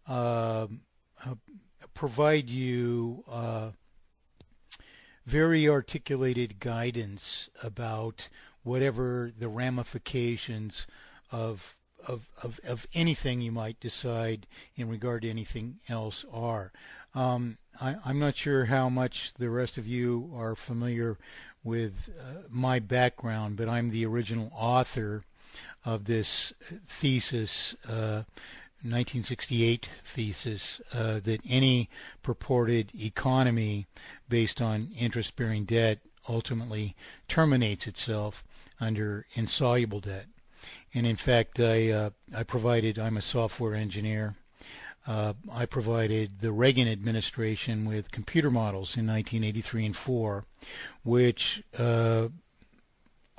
uh, provide you very articulated guidance about whatever the ramifications of anything you might decide in regard to anything else are. I'm not sure how much the rest of you are familiar with my background, but I'm the original author of this thesis, 1968 thesis, that any purported economy based on interest-bearing debt ultimately terminates itself under insoluble debt. And in fact, I'm a software engineer. I provided the Reagan administration with computer models in 1983 and 4, which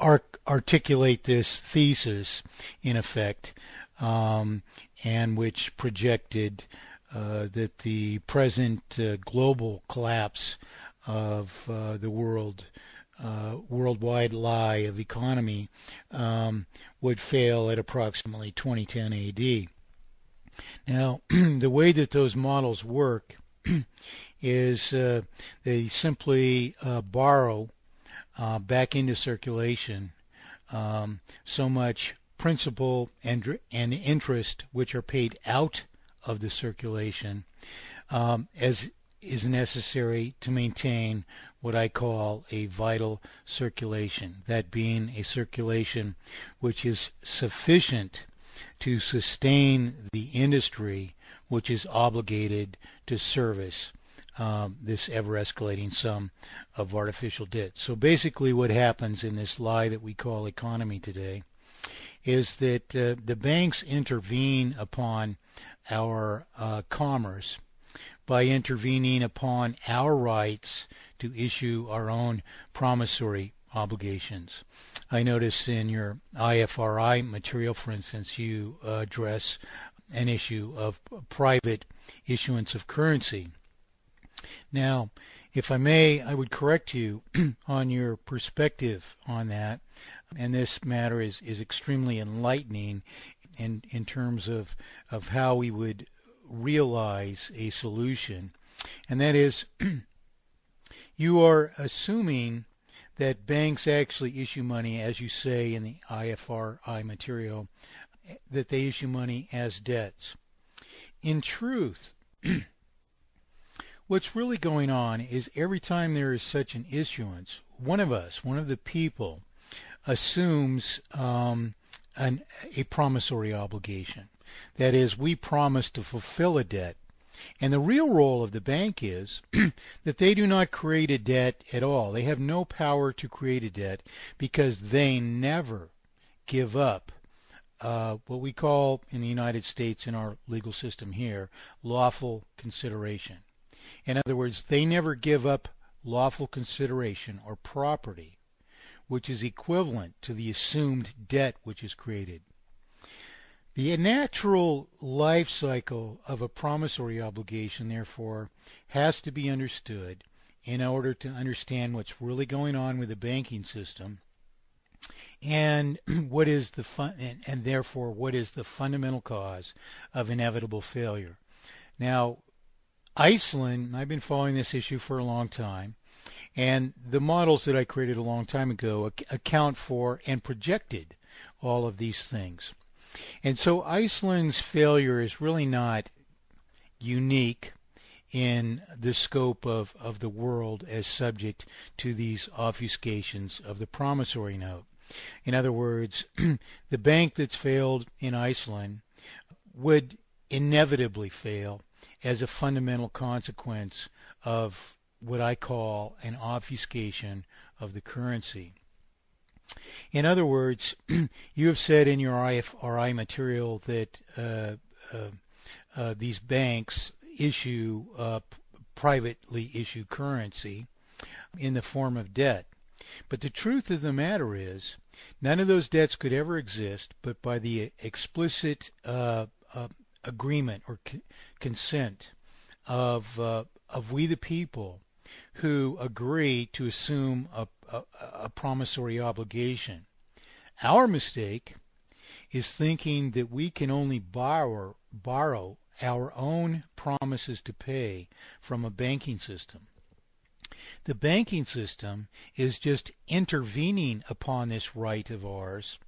articulate this thesis, in effect, and which projected that the present global collapse of the worldwide lie of economy would fail at approximately 2010 AD. Now, the way that those models work is they simply borrow back into circulation so much principal and interest which are paid out of the circulation as is necessary to maintain what I call a vital circulation, that being a circulation which is sufficient to sustain the industry which is obligated to service this ever-escalating sum of artificial debt. So basically what happens in this lie that we call economy today is that the banks intervene upon our commerce by intervening upon our rights to issue our own promissory obligations. I notice in your IFRI material, for instance, you address an issue of private issuance of currency. Now, if I may, I would correct you on your perspective on that, and this matter is extremely enlightening in terms of how we would realize a solution, and that is you are assuming that banks actually issue money, as you say in the IFRI material, that they issue money as debts. In truth, what's really going on is every time there is such an issuance, one of the people, assumes a promissory obligation. That is, we promise to fulfill a debt. And the real role of the bank is that they do not create a debt at all. They have no power to create a debt because they never give up what we call in the United States in our legal system here, lawful consideration. In other words, they never give up lawful consideration or property, which is equivalent to the assumed debt which is created. The natural life cycle of a promissory obligation, therefore, has to be understood in order to understand what's really going on with the banking system and what is and therefore what is the fundamental cause of inevitable failure. Now, Iceland, I've been following this issue for a long time, and the models that I created a long time ago account for and projected all of these things. And so Iceland's failure is really not unique in the scope of the world as subject to these obfuscations of the promissory note. In other words, the bank that's failed in Iceland would inevitably fail as a fundamental consequence of what I call an obfuscation of the currency. In other words, you have said in your IFRI material that these banks issue privately issue currency in the form of debt. But the truth of the matter is, none of those debts could ever exist but by the explicit agreement or consent of we the people who agree to assume a promissory obligation. Our mistake is thinking that we can only borrow our own promises to pay from a banking system. The banking system is just intervening upon this right of ours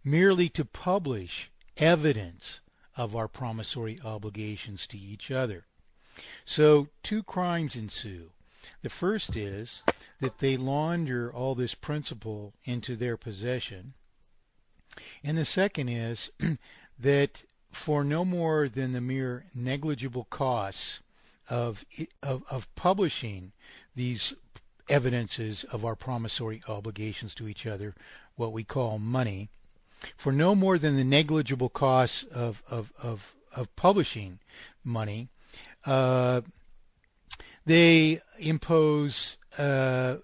merely to publish evidence of our promissory obligations to each other. So two crimes ensue. The first is that they launder all this principal into their possession. And the second is that for no more than the mere negligible costs of publishing these evidences of our promissory obligations to each other, what we call money, for no more than the negligible costs of publishing money, they impose what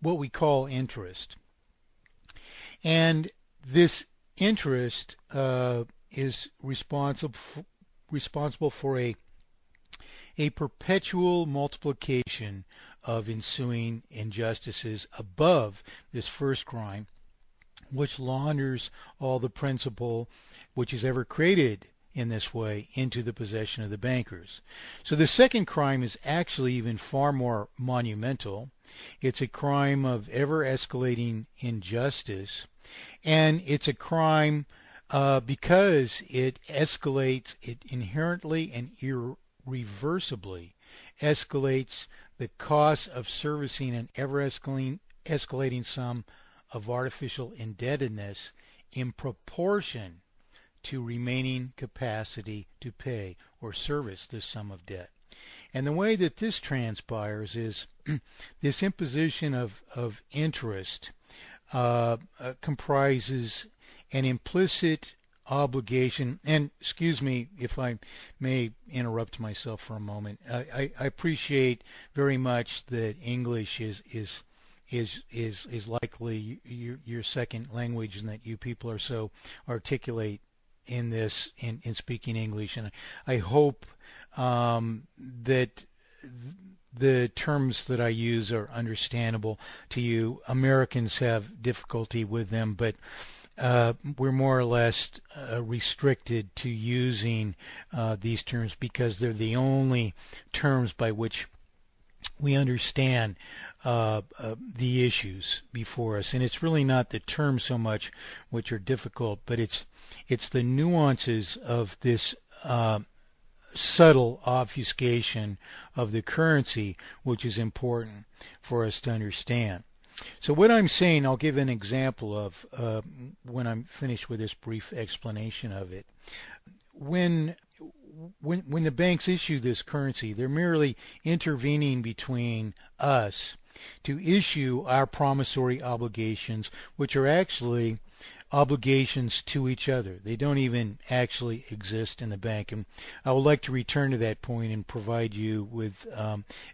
we call interest. And this interest is responsible for a perpetual multiplication of ensuing injustices above this first crime, which launders all the principal which is ever created in this way into the possession of the bankers. So the second crime is actually even far more monumental. It's a crime of ever escalating injustice, and it's a crime because it escalates, it inherently and irreversibly escalates the cost of servicing an ever escalating sum of artificial indebtedness in proportion to remaining capacity to pay or service this sum of debt. And the way that this transpires is this imposition of interest comprises an implicit obligation, and excuse me if I may interrupt myself for a moment. I appreciate very much that English is likely your second language, and that you people are so articulate in this in speaking English, and I hope that the terms that I use are understandable to you. Americans have difficulty with them, but we're more or less restricted to using these terms because they're the only terms by which we understand the issues before us. And it's really not the terms so much which are difficult, but it's the nuances of this subtle obfuscation of the currency which is important for us to understand. So what I'm saying, I'll give an example of when I'm finished with this brief explanation of it. When the banks issue this currency, they're merely intervening between us to issue our promissory obligations, which are actually obligations to each other. They don't even actually exist in the bank. And I would like to return to that point and provide you with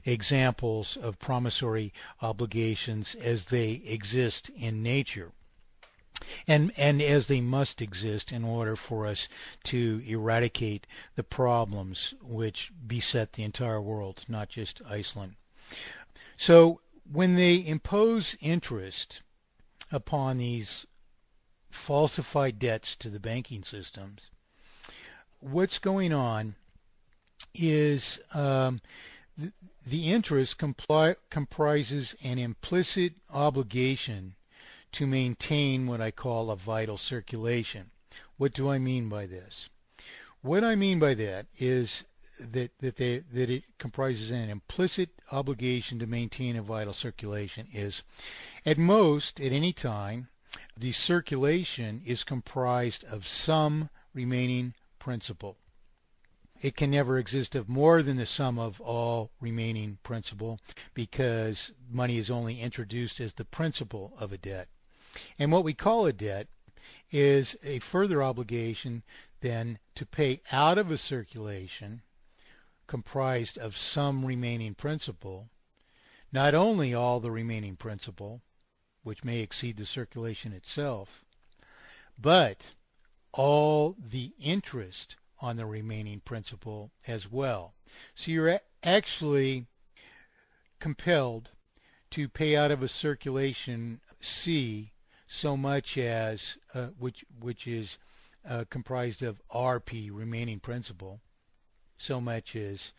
examples of promissory obligations as they exist in nature, and as they must exist in order for us to eradicate the problems which beset the entire world, not just Iceland. So when they impose interest upon these falsified debts to the banking systems, what's going on is the interest comprises an implicit obligation to maintain what I call a vital circulation. What do I mean by this? What I mean by that is that it comprises an implicit obligation to maintain a vital circulation is, at most, at any time, the circulation is comprised of some remaining principal. It can never exist of more than the sum of all remaining principal, because money is only introduced as the principal of a debt. And what we call a debt is a further obligation then to pay out of a circulation comprised of some remaining principal, not only all the remaining principal, which may exceed the circulation itself, but all the interest on the remaining principal as well. So you're actually compelled to pay out of a circulation C so much as which is comprised of RP, remaining principal, so much as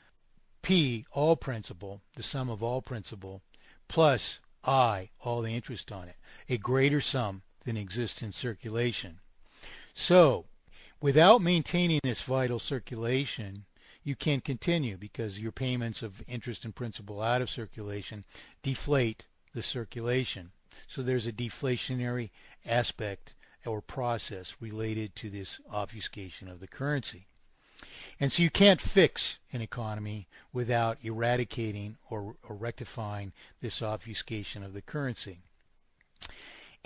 P, all principal, the sum of all principal, plus I, all the interest on it, a greater sum than exists in circulation. So, without maintaining this vital circulation, you can't continue because your payments of interest and principal out of circulation deflate the circulation. So there's a deflationary aspect or process related to this obfuscation of the currency. And so you can't fix an economy without eradicating or rectifying this obfuscation of the currency.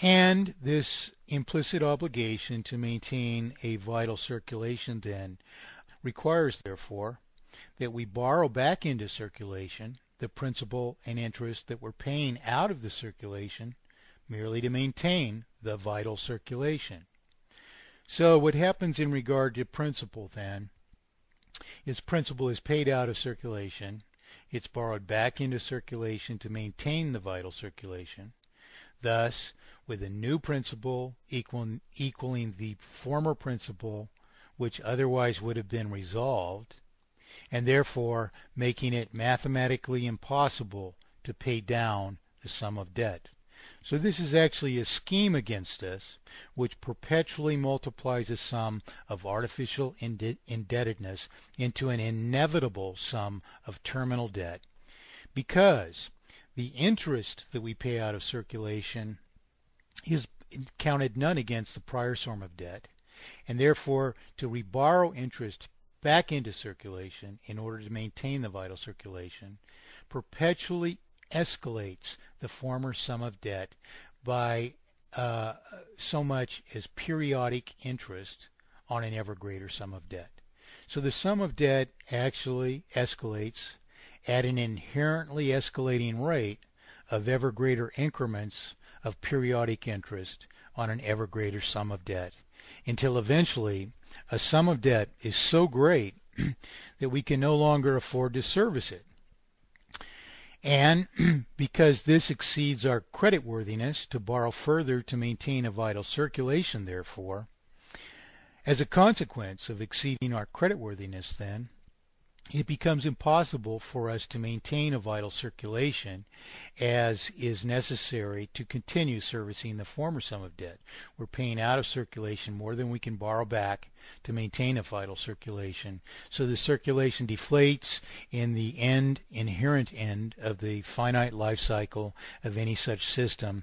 And this implicit obligation to maintain a vital circulation then requires, therefore, that we borrow back into circulation the principal and interest that we're paying out of the circulation merely to maintain the vital circulation. So what happens in regard to principal then is principal is paid out of circulation, it's borrowed back into circulation to maintain the vital circulation. Thus, with a new principal equaling the former principal, which otherwise would have been resolved, and therefore making it mathematically impossible to pay down the sum of debt. So this is actually a scheme against us, which perpetually multiplies the sum of artificial indebtedness into an inevitable sum of terminal debt, because the interest that we pay out of circulation is counted none against the prior sum of debt, and therefore to reborrow interest back into circulation in order to maintain the vital circulation perpetually escalates the former sum of debt by so much as periodic interest on an ever greater sum of debt. So the sum of debt actually escalates at an inherently escalating rate of ever greater increments of periodic interest on an ever greater sum of debt, until eventually a sum of debt is so great that we can no longer afford to service it. And because this exceeds our creditworthiness to borrow further to maintain a vital circulation, therefore, as a consequence of exceeding our creditworthiness, then, it becomes impossible for us to maintain a vital circulation as is necessary to continue servicing the former sum of debt. We're paying out of circulation more than we can borrow back to maintain a vital circulation. So the circulation deflates in the inherent end of the finite life cycle of any such system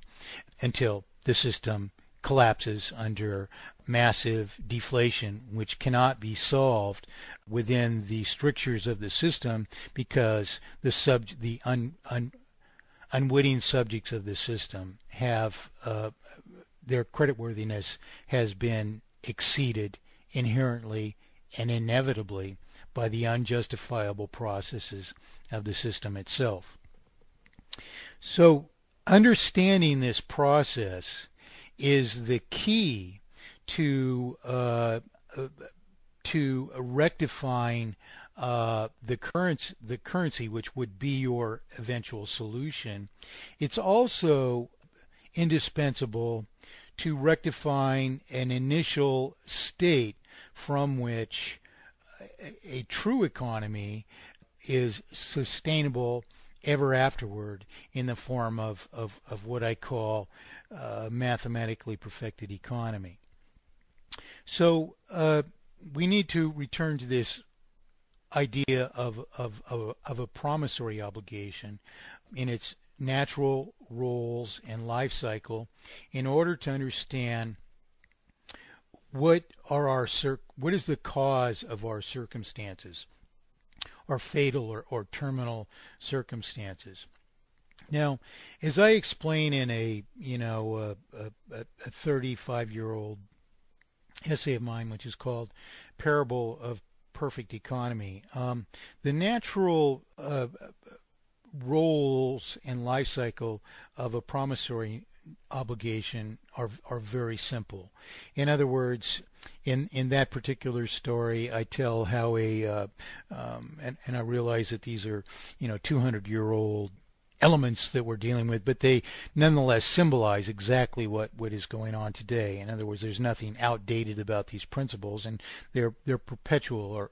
until the system collapses under massive deflation, which cannot be solved within the strictures of the system because the unwitting subjects of the system have their creditworthiness has been exceeded inherently and inevitably by the unjustifiable processes of the system itself. So understanding this process is the key to rectifying the currency, which would be your eventual solution. It's also indispensable to rectifying an initial state from which a true economy is sustainable ever afterward in the form of what I call mathematically perfected economy. So we need to return to this idea of a promissory obligation in its natural roles and life cycle in order to understand what is the cause of our circumstances, our fatal or terminal circumstances. Now, as I explain in a 35-year-old essay of mine, which is called Parable of Perfect Economy, the natural roles and life cycle of a promissory obligation are very simple. In other words, in that particular story, I tell how and I realize that these are 200-year-old elements that we're dealing with, but they nonetheless symbolize exactly what is going on today. In other words, there's nothing outdated about these principles, and they're perpetual or